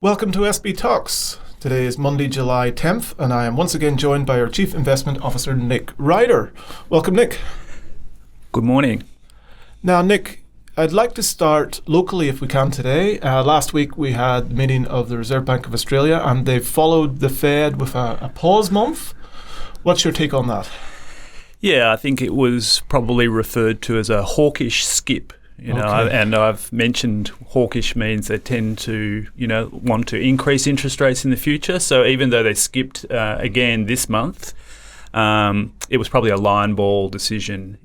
Welcome to SB Talks. Today is Monday, July 10th, and I am once again joined by our Chief Investment Officer, Nick Ryder. Welcome, Nick. Good morning. Now, Nick, I'd like to start locally if we can today. Last week we had the meeting of the Reserve Bank of Australia, and they've followed the Fed with a pause month. What's your take on that? Yeah, I think it was probably referred to as a hawkish skip. And I've mentioned hawkish means they tend to, want to increase interest rates in the future. So even though they skipped again this month, it was probably a line ball decision.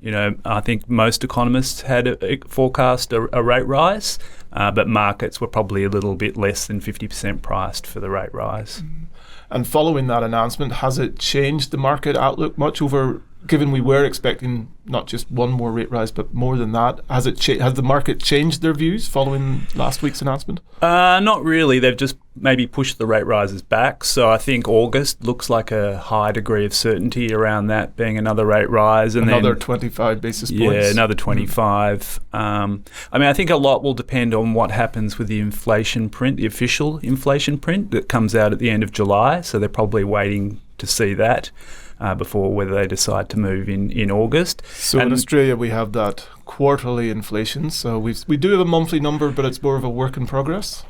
I think most economists had forecast a rate rise, but markets were probably a little bit less than 50% priced for the rate rise. And following that announcement, has it changed the market outlook much given we were expecting not just one more rate rise, but more than that? Has the market changed their views following last week's announcement? Not really. They've just maybe pushed the rate rises back. So I think August looks like a high degree of certainty around that being another rate rise. And another 25 basis points. Yeah, another 25. I think a lot will depend on what happens with the inflation print, the official inflation print that comes out at the end of July. So they're probably waiting to see that before whether they decide to move in August. So in Australia we have that quarterly inflation. So we do have a monthly number, but it's more of a work in progress.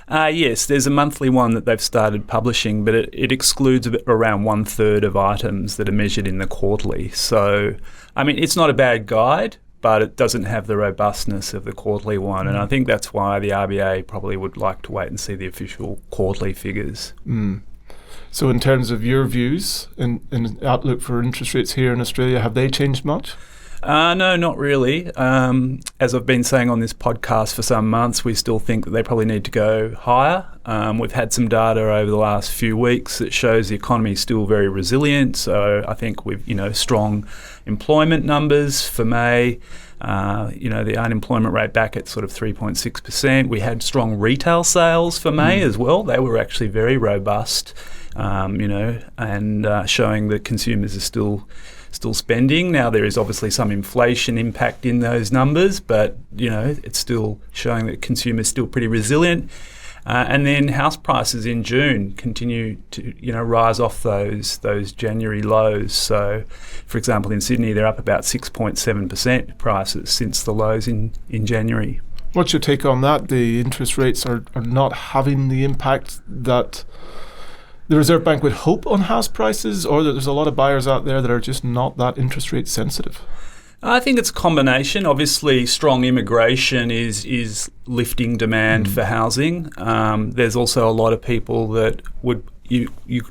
Yes, there's a monthly one that they've started publishing, but it excludes around 1/3 of items that are measured in the quarterly. So, it's not a bad guide, but it doesn't have the robustness of the quarterly one. And I think that's why the RBA probably would like to wait and see the official quarterly figures. So in terms of your views in outlook for interest rates here in Australia, have they changed much? No, not really. As I've been saying on this podcast for some months, we still think that they probably need to go higher. We've had some data over the last few weeks that shows the economy is still very resilient. So I think we've, strong employment numbers for May. The unemployment rate back at sort of 3.6%. We had strong retail sales for May as well. They were actually very robust, and showing that consumers are still spending. Now, there is obviously some inflation impact in those numbers, but, it's still showing that consumers are still pretty resilient. And then house prices in June continue to, rise off those January lows. So, for example, in Sydney, they're up about 6.7% prices since the lows in January. What's your take on that? The interest rates are not having the impact that the Reserve Bank would hope on house prices, or that there's a lot of buyers out there that are just not that interest rate sensitive? I think it's a combination. Obviously, strong immigration is lifting demand for housing. There's also a lot of people that you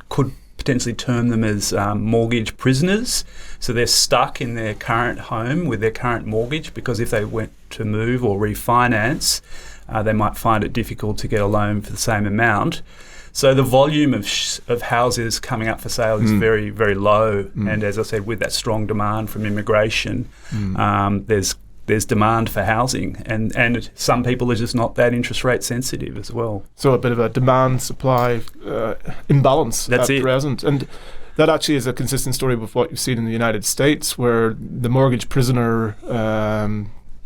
could potentially term them as mortgage prisoners. So they're stuck in their current home with their current mortgage because if they went to move or refinance, they might find it difficult to get a loan for the same amount. So the volume of houses coming up for sale is very, very low. And as I said, with that strong demand from immigration, there's demand for housing. And some people are just not that interest rate sensitive as well. So a bit of a demand-supply imbalance at present. And that actually is a consistent story with what you've seen in the United States, where the mortgage prisoner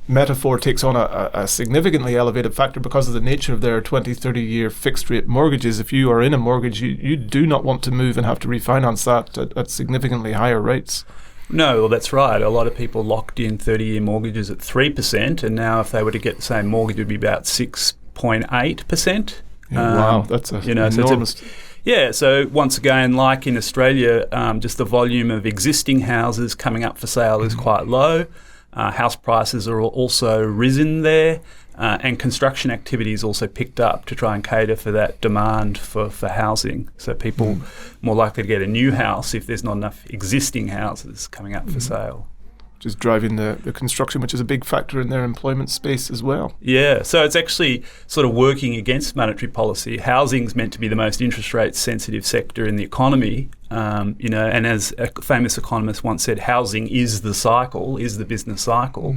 metaphor takes on a significantly elevated factor because of the nature of their 20, 30-year fixed-rate mortgages. If you are in a mortgage, you do not want to move and have to refinance that at significantly higher rates. No, well, that's right. A lot of people locked in 30-year mortgages at 3%, and now if they were to get the same mortgage, it would be about 6.8%. Wow, that's enormous. So once again, like in Australia, just the volume of existing houses coming up for sale is quite low. House prices are also risen there, and construction activity is also picked up to try and cater for that demand for housing. So people more likely to get a new house if there's not enough existing houses coming up for sale. Which is driving the construction, which is a big factor in their employment space as well. Yeah, so it's actually sort of working against monetary policy. Housing's meant to be the most interest rate sensitive sector in the economy, and as a famous economist once said, housing is the business cycle.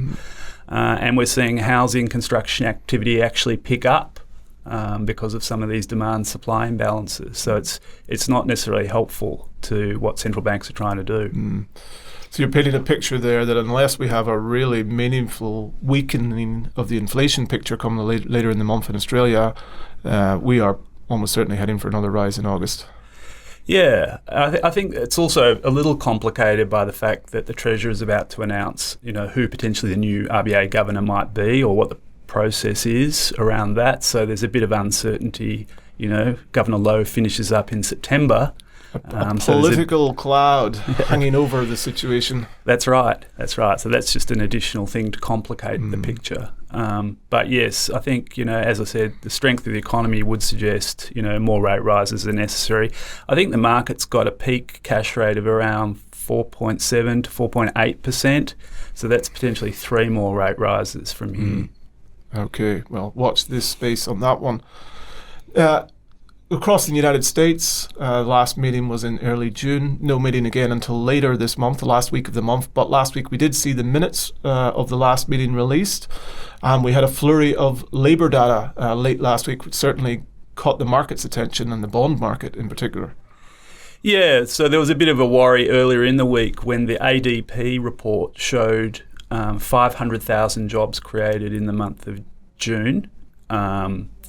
And we're seeing housing construction activity actually pick up because of some of these demand-supply imbalances. So it's not necessarily helpful to what central banks are trying to do. So you're painting a picture there that unless we have a really meaningful weakening of the inflation picture coming later in the month in Australia, we are almost certainly heading for another rise in August. Yeah, I think it's also a little complicated by the fact that the Treasurer is about to announce, who potentially the new RBA governor might be or what the process is around that. So there's a bit of uncertainty. Governor Lowe finishes up in September. A political cloud hanging over the situation. That's right. So that's just an additional thing to complicate the picture. But yes, I think, as I said, the strength of the economy would suggest, more rate rises are necessary. I think the market's got a peak cash rate of around 4.7 to 4.8%. So that's potentially 3 more rate rises from here. Okay, well, watch this space on that one. Across the United States, last meeting was in early June. No meeting again until later this month, the last week of the month. But last week we did see the minutes of the last meeting released. We had a flurry of labour data late last week, which certainly caught the market's attention and the bond market in particular. Yeah, so there was a bit of a worry earlier in the week when the ADP report showed 500,000 jobs created in the month of June.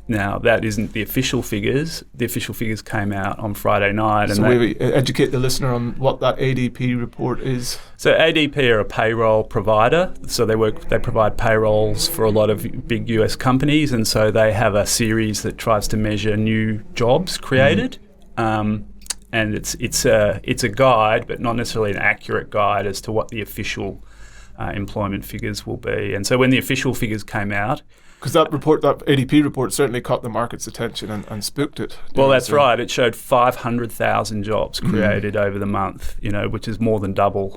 Now, that isn't the official figures. The official figures came out on Friday night. So we educate the listener on what that ADP report is. So ADP are a payroll provider. So they provide payrolls for a lot of big US companies, and so they have a series that tries to measure new jobs created. And it's a guide, but not necessarily an accurate guide as to what the official employment figures will be. And so when the official figures came out, because that ADP report certainly caught the market's attention and spooked it. Well, that's right. It showed 500,000 jobs created over the month, which is more than double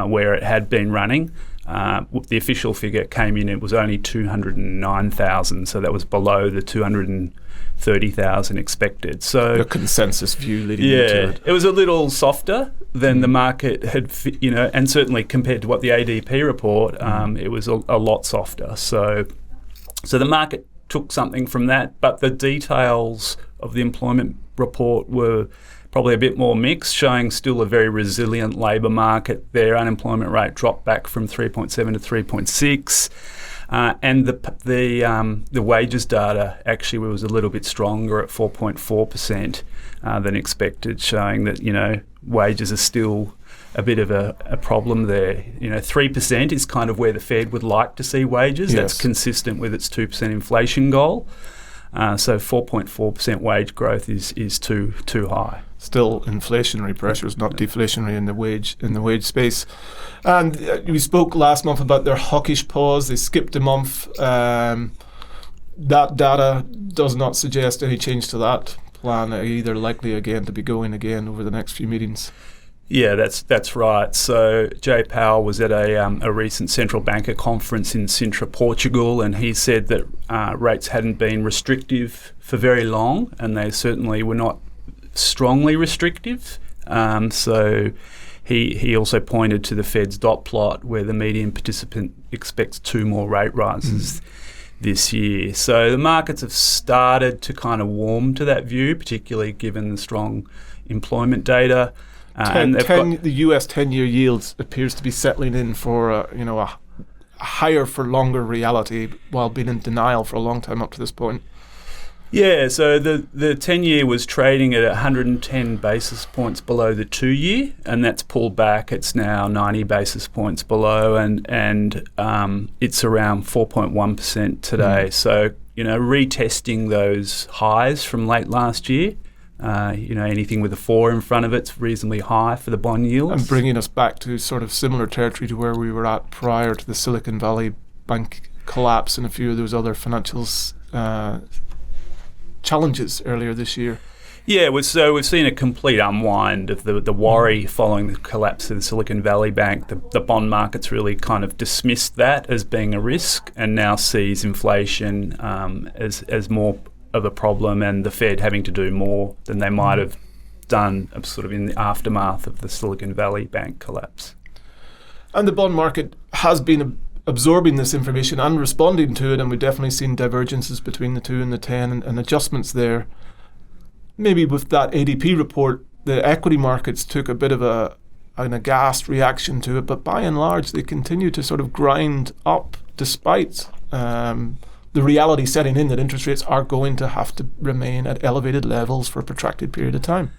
where it had been running. The official figure came in, it was only 209,000, so that was below the 230,000 expected. So the consensus view leading into it. It was a little softer than the market had, and certainly compared to what the ADP report, it was a lot softer. So the market took something from that, but the details of the employment report were probably a bit more mixed, showing still a very resilient labour market. Their unemployment rate dropped back from 3.7 to 3.6, and the wages data actually was a little bit stronger at 4.4% than expected, showing that wages are still a bit of a problem there. 3% is kind of where the Fed would like to see wages. Yes. That's consistent with its 2% inflation goal. So 4.4% wage growth is too high. Still inflationary pressures, not deflationary in the wage space. And we spoke last month about their hawkish pause. They skipped a month. That data does not suggest any change to that plan, either likely again to be going again over the next few meetings. Yeah, that's right. So Jay Powell was at a recent central banker conference in Sintra, Portugal, and he said that rates hadn't been restrictive for very long, and they certainly were not strongly restrictive. So he also pointed to the Fed's dot plot, where the median participant expects 2 more rate rises this year. So the markets have started to kind of warm to that view, particularly given the strong employment data. The US 10-year yields appears to be settling in for a higher for longer reality, while being in denial for a long time up to this point. Yeah, so the 10-year was trading at 110 basis points below the 2-year, and that's pulled back. It's now 90 basis points below, and it's around 4.1% today. So retesting those highs from late last year. Anything with a 4 in front of it's reasonably high for the bond yields. And bringing us back to sort of similar territory to where we were at prior to the Silicon Valley Bank collapse and a few of those other financial challenges earlier this year. Yeah, so we've seen a complete unwind of the worry following the collapse of the Silicon Valley Bank. The bond market's really kind of dismissed that as being a risk and now sees inflation as more of a problem, and the Fed having to do more than they might have done sort of in the aftermath of the Silicon Valley Bank collapse. And the bond market has been absorbing this information and responding to it, and we've definitely seen divergences between the 2 and the 10 and adjustments there. Maybe with that ADP report, the equity markets took a bit of an aghast reaction to it, but by and large they continue to sort of grind up despite the the reality setting in that interest rates are going to have to remain at elevated levels for a protracted period of time.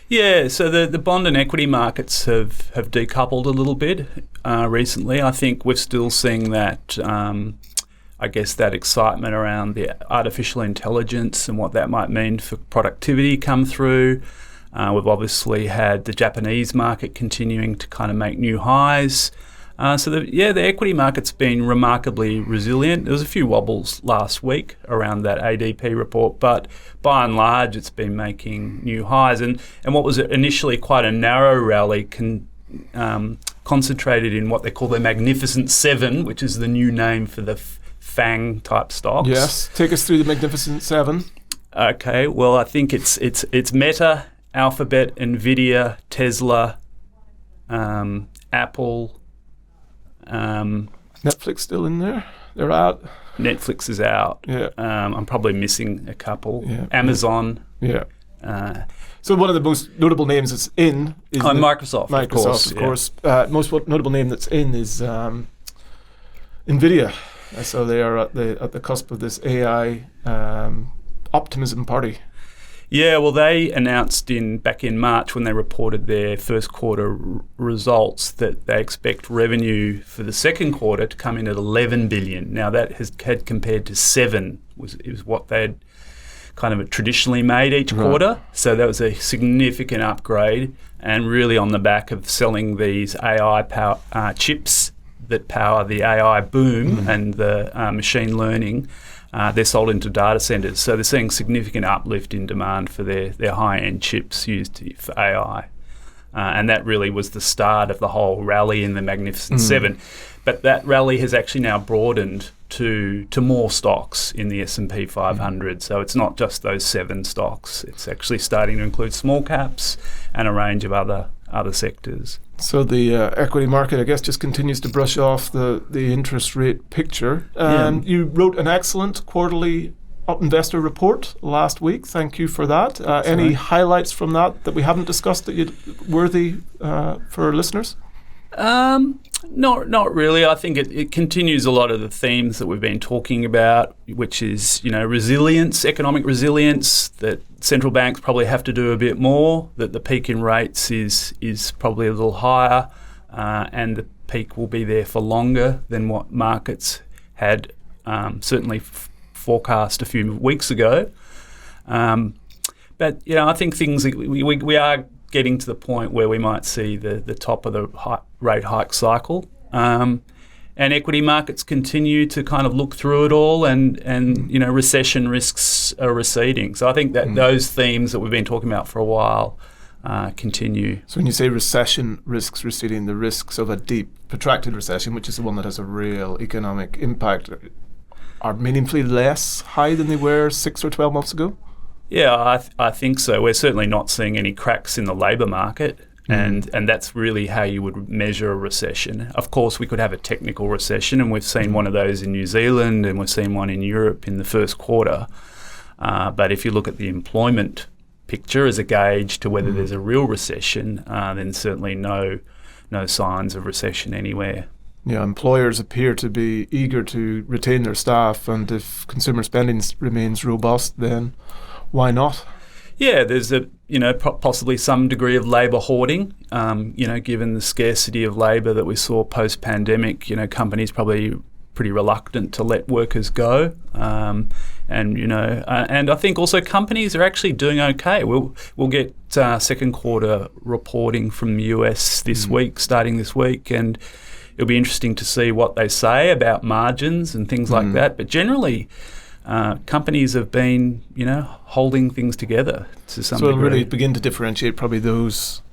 Yeah, so the bond and equity markets have decoupled a little bit recently. I think we're still seeing that, I guess, that excitement around the artificial intelligence and what that might mean for productivity come through. We've obviously had the Japanese market continuing to kind of make new highs. So the equity market's been remarkably resilient. There was a few wobbles last week around that ADP report, but by and large it's been making new highs. And what was initially quite a narrow rally concentrated in what they call the Magnificent Seven, which is the new name for the FANG type stocks. Yes, take us through the Magnificent Seven. Okay, well I think it's Meta, Alphabet, Nvidia, Tesla, Apple. Netflix still in there? They're out. Netflix is out. Yeah. I'm probably missing a couple. Yeah. Amazon. Yeah. So one of the most notable names that's in is Microsoft. Microsoft, of course. Most notable name that's in is Nvidia. So they are at the cusp of this AI optimism party. Yeah, well, they announced back in March when they reported their first quarter results that they expect revenue for the second quarter to come in at 11 billion. Now that had compared to 7 was what they'd kind of traditionally made each quarter. So that was a significant upgrade, and really on the back of selling these AI chips that power the AI boom and the machine learning. They're sold into data centers, so they're seeing significant uplift in demand for their high-end chips used for AI. And that really was the start of the whole rally in the Magnificent Seven. But that rally has actually now broadened to more stocks in the S&P 500. So it's not just those 7 stocks. It's actually starting to include small caps and a range of other sectors. So the equity market, I guess, just continues to brush off the interest rate picture. You wrote an excellent quarterly investor report last week. Thank you for that. Any highlights from that we haven't discussed that you'd worthy for our listeners? Not really. I think it continues a lot of the themes that we've been talking about, which is, resilience, economic resilience, that central banks probably have to do a bit more, that the peak in rates is probably a little higher, and the peak will be there for longer than what markets had certainly forecast a few weeks ago. But, I think things we are getting to the point where we might see the top of the rate hike cycle. And equity markets continue to kind of look through it all, and recession risks are receding. So I think that those themes that we've been talking about for a while continue. So when you say recession risks receding, the risks of a deep, protracted recession, which is the one that has a real economic impact, are meaningfully less high than they were 6 or 12 months ago? Yeah, I think so. We're certainly not seeing any cracks in the labour market, and that's really how you would measure a recession. Of course, we could have a technical recession, and we've seen one of those in New Zealand, and we've seen one in Europe in the first quarter. But if you look at the employment picture as a gauge to whether there's a real recession, then certainly no signs of recession anywhere. Yeah, employers appear to be eager to retain their staff, and if consumer spending remains robust, then why not? Yeah, there's possibly some degree of labour hoarding. Given the scarcity of labour that we saw post-pandemic, companies probably pretty reluctant to let workers go. And I think also companies are actually doing okay. We'll get second quarter reporting from the US this week, starting this week, and it'll be interesting to see what they say about margins and things like that. But generally, companies have been, holding things together to some degree. So it'll really begin to differentiate probably those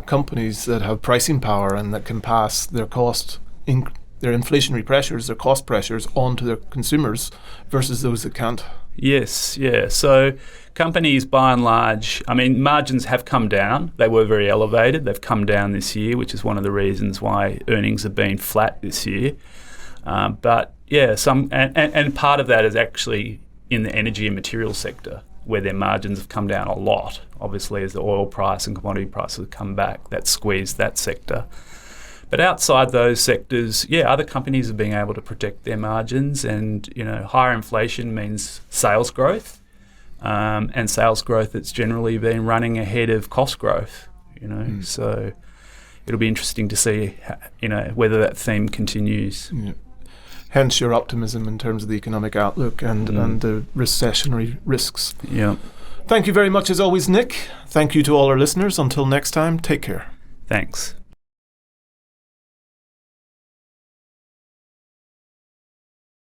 companies that have pricing power and that can pass their their inflationary pressures, their cost pressures onto their consumers versus those that can't. Yes, yeah. So companies, by and large, margins have come down. They were very elevated. They've come down this year, which is one of the reasons why earnings have been flat this year. But yeah, and part of that is actually in the energy and materials sector, where their margins have come down a lot. Obviously, as the oil price and commodity prices have come back, that's squeezed that sector. But outside those sectors, other companies are being able to protect their margins, and higher inflation means sales growth, and sales growth that's generally been running ahead of cost growth. So it'll be interesting to see, whether that theme continues. Yeah. Hence your optimism in terms of the economic outlook and the recessionary risks. Yeah. Thank you very much as always, Nick. Thank you to all our listeners. Until next time, take care. Thanks.